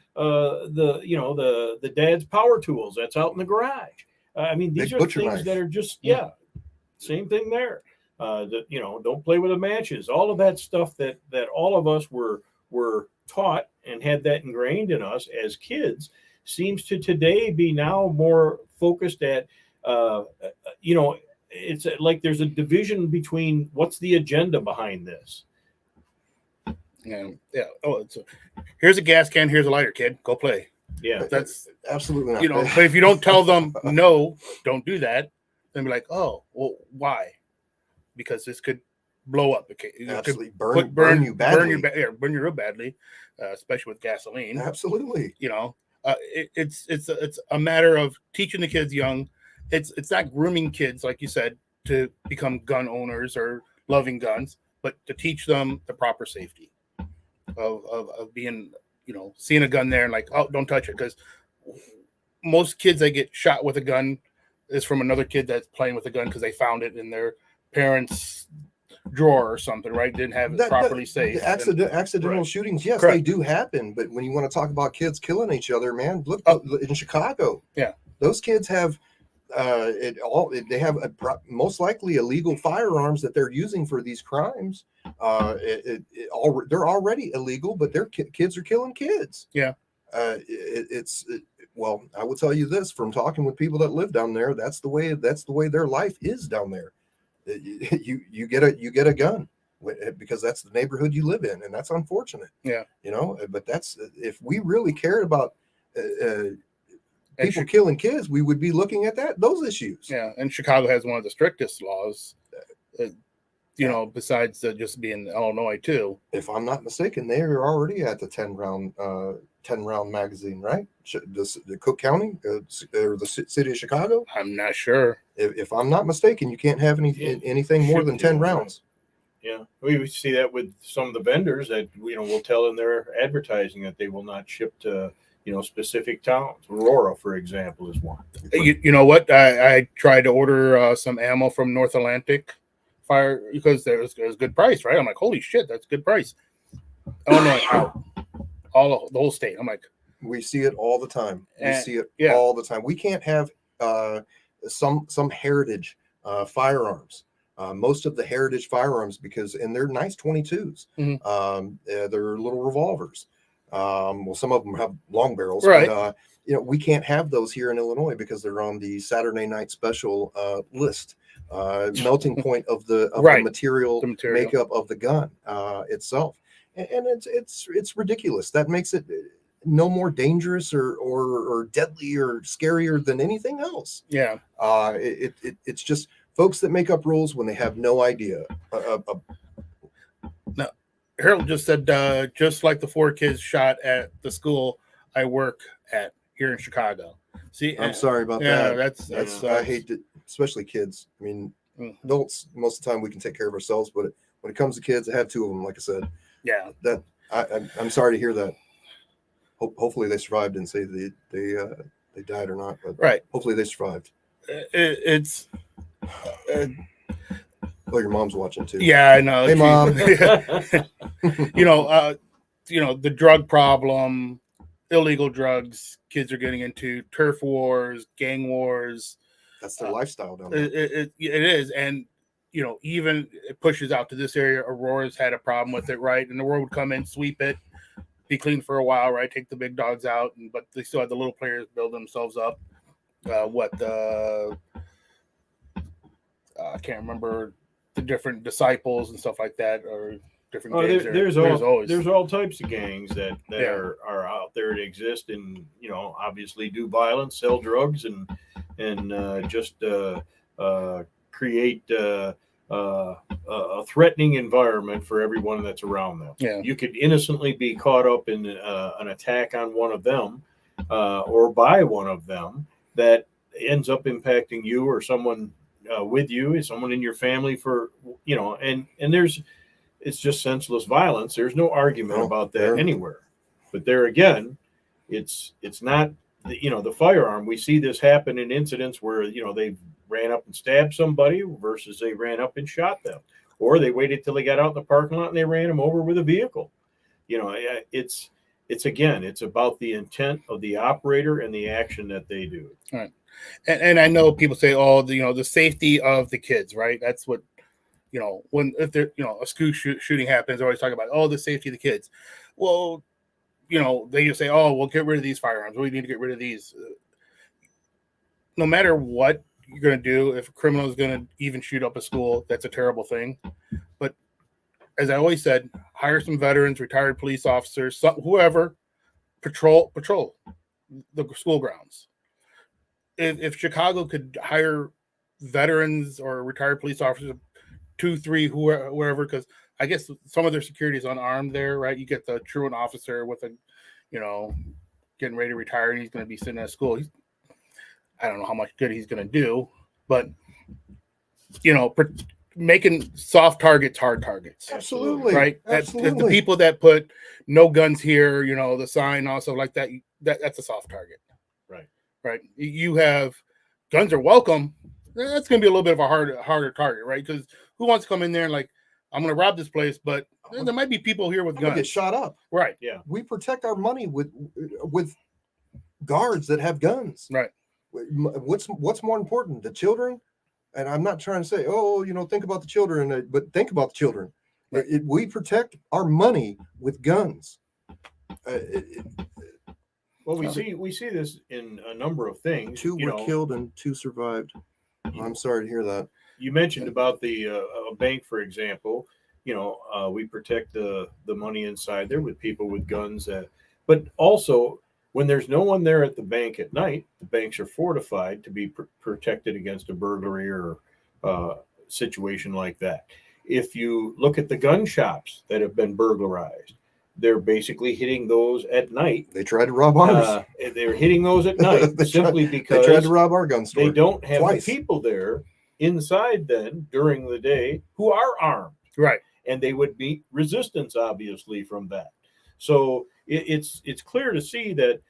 dad's power tools that's out in the garage. I mean, these are things knife. that are just same thing there. Don't play with the matches. All of that stuff that all of us were taught and had that ingrained in us as kids seems to today be now more focused at it's like there's a division between what's the agenda behind this. Yeah. Oh, here's a gas can, here's a lighter, kid. Go play. Yeah, That's absolutely not. But if you don't tell them no, don't do that, then be like, oh, well, why? Because this could blow up. Absolutely burn you badly. Burn you real badly, especially with gasoline. Absolutely. It's a matter of teaching the kids young. It's not grooming kids, like you said, to become gun owners or loving guns, but to teach them the proper safety of being, seeing a gun there and like, oh, don't touch it. Because most kids that get shot with a gun is from another kid that's playing with a gun because they found it in their parents' drawer or something, right? Didn't have it properly safe. Accidental shootings, yes, Correct. they do happen. But when you want to talk about kids killing each other, man, look in Chicago. Yeah, those kids have they have most likely illegal firearms that they're using for these crimes. They're already illegal, but their kids are killing kids. Yeah. Well, I will tell you this from talking with people that live down there. That's the way their life is down there. You get a gun because that's the neighborhood you live in, and that's unfortunate. Yeah. But that's, if we really cared about people killing kids, we would be looking at those issues. Yeah, and Chicago has one of the strictest laws, besides just being Illinois too. If I'm not mistaken, they are already at the 10 round magazine, right? The Cook County or the city of Chicago? I'm not sure. If I'm not mistaken, you can't have anything more than 10 rounds. Yeah, we see that with some of the vendors that will tell in their advertising that they will not ship to specific towns. Aurora, for example, is one. You know what? I tried to order some ammo from North Atlantic Fire because there was a good price, right? I'm like, holy shit, that's a good price. Illinois out, the whole state. I'm like, we see it all the time. Yeah. All the time. We can't have some heritage firearms. Most of the heritage firearms, and they're nice 22s. Mm-hmm. They're little revolvers. Well, some of them have long barrels, right? But, we can't have those here in Illinois because they're on the Saturday night special list, melting point of the material makeup of the gun itself, and it's ridiculous. That makes it no more dangerous or deadly or scarier than anything else. Yeah, it's just folks that make up rules when they have no idea. No, Harold just said, just like the 4 kids shot at the school I work at here in Chicago. See, I'm sorry about yeah, that. that's I hate it, especially kids. I mean, adults, most of the time we can take care of ourselves, but when it comes to kids, I have two of them, like I said. Yeah. That I'm sorry to hear that. Hopefully they survived and say they died or not, but Right. hopefully they survived. It's Oh, your mom's watching too. yeah, I know. Hey, Mom. The drug problem, illegal drugs, kids are getting into turf wars, gang wars. That's their lifestyle down there. It is, and even it pushes out to this area. Aurora's had a problem with it, right? And Aurora would come in, sweep it, be clean for a while, right? Take the big dogs out, but they still had the little players build themselves up. I can't remember the different disciples and stuff like that, or different gangs. There's all types of gangs that are out there that exist and obviously do violence, sell drugs, and just create a threatening environment for everyone that's around them. Yeah. You could innocently be caught up in an attack on one of them or by one of them that ends up impacting you or someone with you, someone in your family for, and it's just senseless violence. There's no argument about that anywhere. But there again, it's not the firearm. We see this happen in incidents where they ran up and stabbed somebody versus they ran up and shot them, or they waited till they got out in the parking lot and they ran them over with a vehicle. It's about the intent of the operator and the action that they do. All right. And I know people say, the safety of the kids, right? That's what, if there, a school shooting happens, they always talk about, the safety of the kids. Well, they just say, we'll get rid of these firearms. We need to get rid of these. No matter what you're going to do, if a criminal is going to even shoot up a school, that's a terrible thing. But as I always said, hire some veterans, retired police officers, whoever, patrol the school grounds. If Chicago could hire veterans or retired police officers, 2, 3, whoever, because I guess some of their security is unarmed there, right? You get the truant officer with getting ready to retire, and he's going to be sitting at school. I don't know how much good he's going to do, but making soft targets hard targets. Absolutely, right? Absolutely. The people that put no guns here, the sign also like that. That's a soft target. Right. You have guns are welcome. That's going to be a little bit of a harder target, right? Because who wants to come in there and I'm going to rob this place, but there might be people here with guns. Get shot up. Right. Yeah. We protect our money with guards that have guns. Right. What's more important, the children? And I'm not trying to say, think about the children, but think about the children. Right. We protect our money with guns. Well, we see this in a number of things. 2 were killed and 2 survived. I'm sorry to hear that. You mentioned about the a bank, for example. We protect the money inside there with people with guns. But also, when there's no one there at the bank at night, the banks are fortified to be protected against a burglary or situation like that. If you look at the gun shops that have been burglarized, they're basically hitting those at night. They tried to rob ours. They're hitting those at night because they tried to rob our gun store. They don't have twice. The people there inside then during the day who are armed. Right. And they would meet resistance, obviously, from that. So it's clear to see that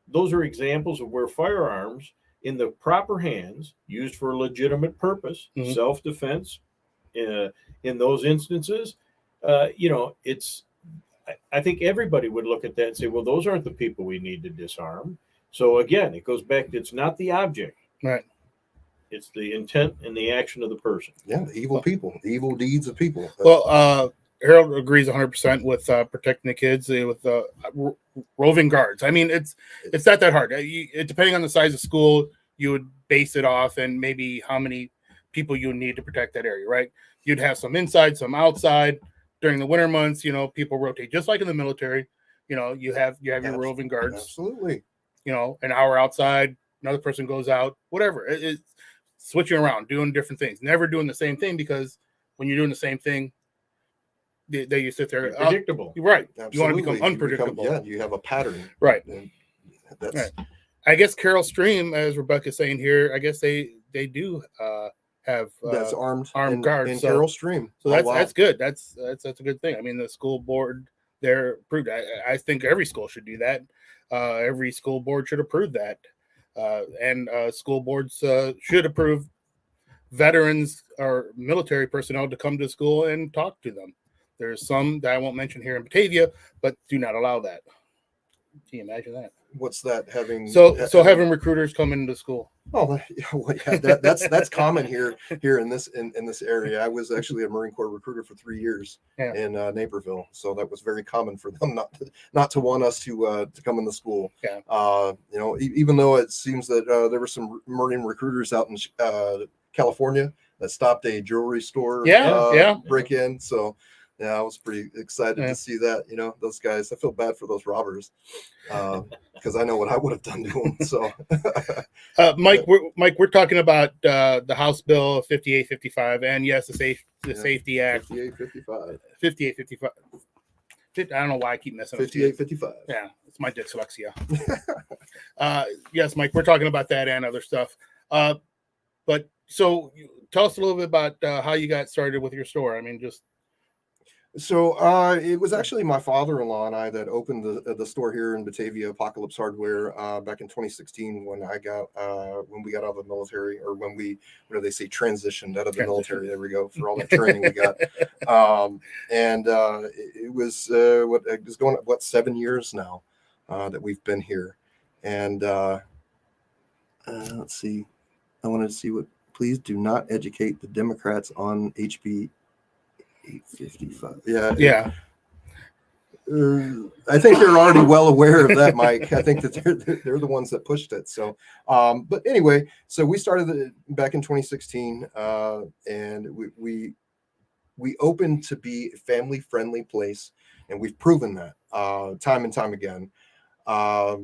those are examples of where firearms in the proper hands, used for a legitimate purpose, self-defense, in those instances, I think everybody would look at that and say, well, those aren't the people we need to disarm. So again, it goes back to, it's not the object. Right. It's the intent and the action of the person. Yeah, the evil people, the evil deeds of people. Well, Harold agrees 100% with protecting the kids with roving guards. I mean, it's not that hard. Depending on the size of school, you would base it off and maybe how many people you need to protect that area, right? You'd have some inside, some outside. During the winter months, people rotate just like in the military. You have your roving guards. Absolutely. An hour outside, another person goes out, whatever. It's switching around, doing different things, never doing the same thing, because when you're doing the same thing, they you sit there. Predictable. Right. Absolutely. You want to become unpredictable. You have a pattern. Right. That's right. I guess Carroll Stream, as Rebecca's saying here, I guess they do have That's armed guards in so, Carroll Stream. So Oh, wow. that's good. That's a good thing. I mean, the school board there approved. I think every school should do that. Every school board should approve that, and school boards should approve veterans or military personnel to come to school and talk to them. There's some that I won't mention here in Batavia, but do not allow that. Can you imagine that? What's that having? So having recruiters come into school. Oh, yeah, that's common here in this area. I was actually a Marine Corps recruiter for 3 years in Naperville, so that was very common for them not to want us to come in the school. Yeah. You know, even though it seems that there were some Marine recruiters out in California that stopped a jewelry store break in. So yeah, I was pretty excited to see that. You know, those guys. I feel bad for those robbers because I know what I would have done to them. So, Mike, we're talking about the House Bill 5855, and yes, the Safety Act 5855. I don't know why I keep messing up. 5855. Yeah, it's my dyslexia. Yes, Mike, we're talking about that and other stuff. But so, tell us a little bit about how you got started with your store. I mean, just. So it was actually my father-in-law and I that opened the store here in Batavia, Apocalypse Hardware, back in 2016 when we got out of the military, or when we, what do they say, transitioned out of the military. There we go, for all that training we got. It was going 7 years now that we've been here. And let's see, I wanted to see what. Please do not educate the Democrats on HB 855. Yeah. I think they're already well aware of that, Mike. I think that they're the ones that pushed it. So, but anyway, so we started back in 2016, and we opened to be a family-friendly place, and we've proven that time and time again. I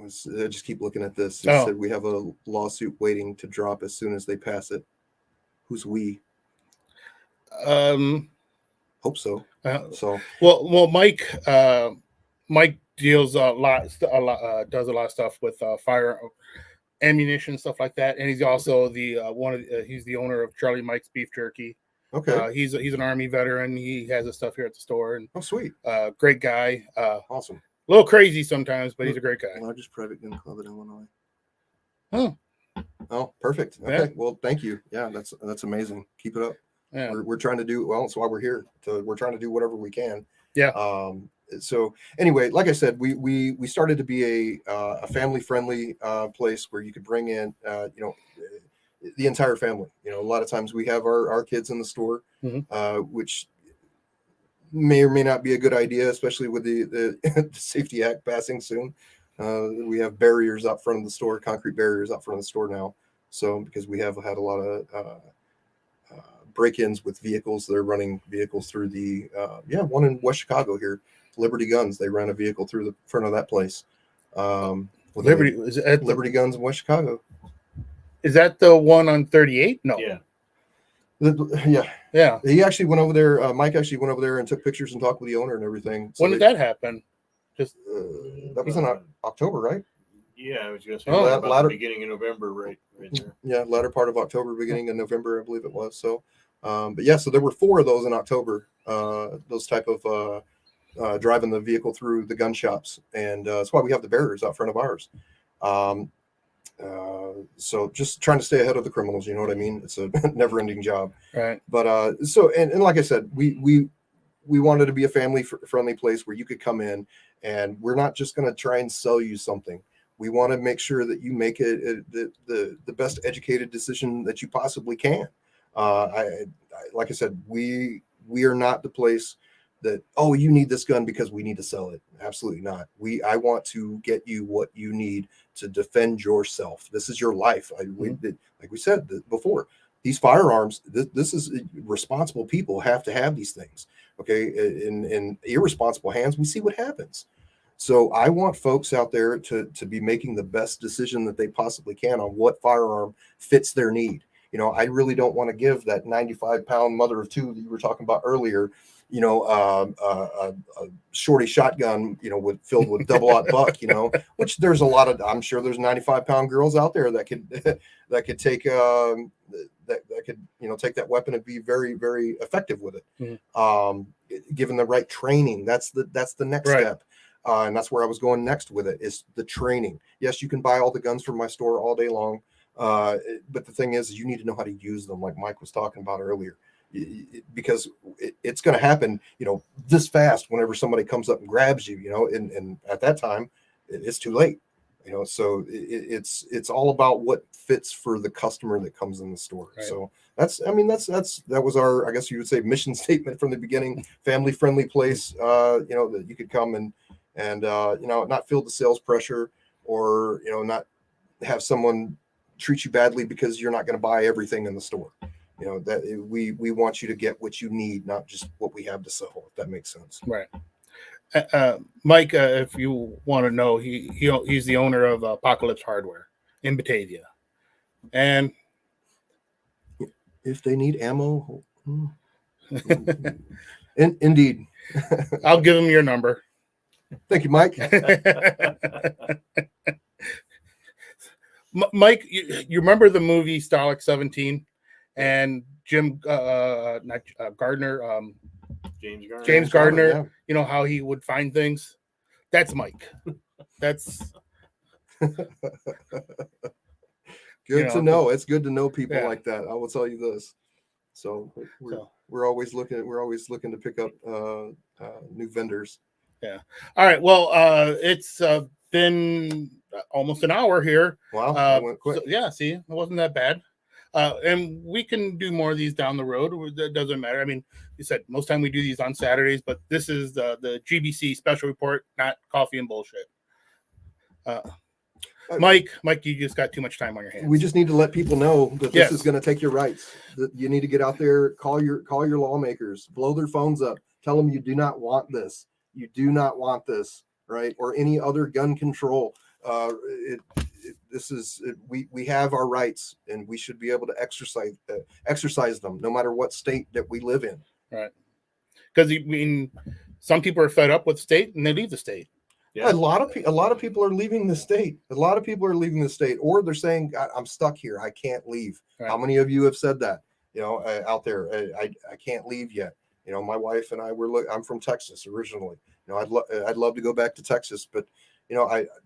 just keep looking at this. It said we have a lawsuit waiting to drop as soon as they pass it. Who's we? Hope so. Well, Mike deals does a lot of stuff with fire ammunition, stuff like that, and he's also he's the owner of Charlie Mike's Beef Jerky. Okay. He's an Army veteran. He has his stuff here at the store, and sweet. Great guy. Awesome. A little crazy sometimes, but he's a great guy. Largest private gun club in Illinois. Oh, perfect. Okay. Yeah. Well, thank you. Yeah, that's amazing. Keep it up. Yeah. We're trying to do well. That's why we're here. We're trying to do whatever we can. Yeah. So anyway, like I said, we started to be a family friendly place where you could bring in the entire family. You know, a lot of times we have our kids in the store, which may or may not be a good idea, especially with the Safety Act passing soon. We have barriers out front of the store, concrete barriers out front of the store now. So because we have had a lot of break-ins with vehicles, they're running vehicles through the one in West Chicago here, Liberty Guns. They ran a vehicle through the front of that place. Liberty Guns in West Chicago. Is that the one on 38? No. Yeah. Yeah. He actually went over there. Mike actually went over there and took pictures and talked with the owner and everything. So when did that happen? Just that was in October, right? Yeah, I was just the beginning of November, right there. Yeah, latter part of October, beginning of November, I believe it was. So, but yeah, so there were 4 of those in October. Those type of driving the vehicle through the gun shops, and that's why we have the barriers out front of ours. So just trying to stay ahead of the criminals, you know what I mean? It's a never-ending job. Right. But so and like I said, we wanted to be a family-friendly place where you could come in, and we're not just going to try and sell you something. We want to make sure that you make it the best educated decision that you possibly can. Like I said, we are not the place that, you need this gun because we need to sell it. Absolutely not. I want to get you what you need to defend yourself. This is your life. Like we said before, these firearms, this is responsible people have to have these things. Okay. In irresponsible hands, we see what happens. So I want folks out there to be making the best decision that they possibly can on what firearm fits their need. You know, I really don't want to give that 95-pound mother of 2 that you were talking about earlier a shorty shotgun, filled with double-aught buck, which there's a lot of, I'm sure there's 95-pound girls out there that could take that could take that weapon and be very, very effective with it. Mm-hmm. Given the right training, that's the next step. And that's where I was going next with it, is the training. Yes, you can buy all the guns from my store all day long. But the thing is, you need to know how to use them, like Mike was talking about earlier, because it's going to happen, this fast whenever somebody comes up and grabs you, and at that time it's too late, so it's all about what fits for the customer that comes in the store. Right. So that was our, I guess you would say, mission statement from the beginning. Family friendly place, that you could come and not feel the sales pressure, or not have someone treat you badly because you're not going to buy everything in the store. That we want you to get what you need, not just what we have to sell, if that makes sense. Right. Mike, if you want to know, he's the owner of Apocalypse Hardware in Batavia. And if they need ammo, indeed. I'll give him your number. Thank you, Mike. Mike, you remember the movie Stalag 17 and Jim Gardner, James Gardner, yeah. How he would find things? That's Mike. That's good to know. It's good to know people like that. I will tell you this. So we're always looking to pick up new vendors. Yeah. All right. Well, it's been almost an hour here. Wow. That went quick. So, see, it wasn't that bad. And we can do more of these down the road. It doesn't matter. I mean, you said most time we do these on Saturdays, but this is the GBC Special Report, not coffee and bullshit. Mike, you just got too much time on your hands. We just need to let people know that this is going to take your rights. That you need to get out there, call your lawmakers, blow their phones up, tell them you do not want this. You do not want this, right? Or any other gun control. We have our rights, and we should be able to exercise them, no matter what state that we live in. Right? Because some people are fed up with state and they leave the state. Yeah. A lot of people are leaving the state. Or they're saying, I'm stuck here. I can't leave. Right. How many of you have said that? Out there, I can't leave yet. My wife and I I'm from Texas originally. I'd love to go back to Texas, but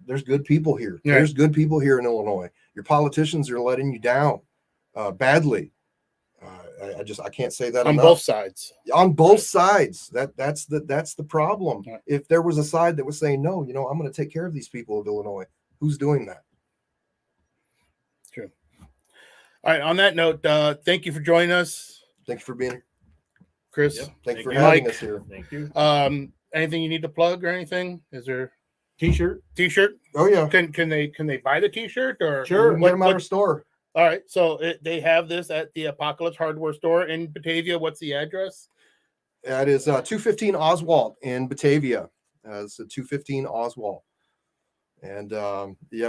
there's good people here. Yeah. There's good people here in Illinois. Your politicians are letting you down badly. I can't say that on enough. Both sides. On both sides. That's the problem. Yeah. If there was a side that was saying, no, I'm going to take care of these people of Illinois, who's doing that? True. All right. On that note, thank you for joining us. Thank you for being here, Chris. Yep. Thank you for having Mike. Us here. Thank you. Anything you need to plug or anything? Is there T-shirt? Oh yeah. Can they buy the T-shirt or sure? Get them at our store. All right. So they have this at the Apocalypse Hardware store in Batavia. What's the address? That is 215 Oswald in Batavia. It's 215 Oswald. And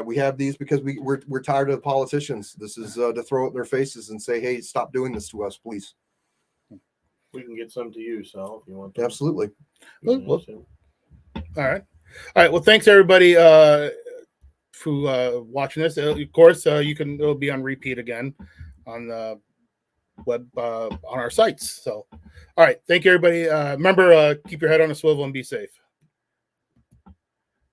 we have these because we're tired of the politicians. This is to throw at their faces and say, hey, stop doing this to us, please. We can get some to you, Sal, if you want to. Absolutely. All right. Well, thanks everybody for watching this. Of course, it'll be on repeat again on the web on our sites. So, all right. Thank you, everybody. Remember, keep your head on a swivel and be safe.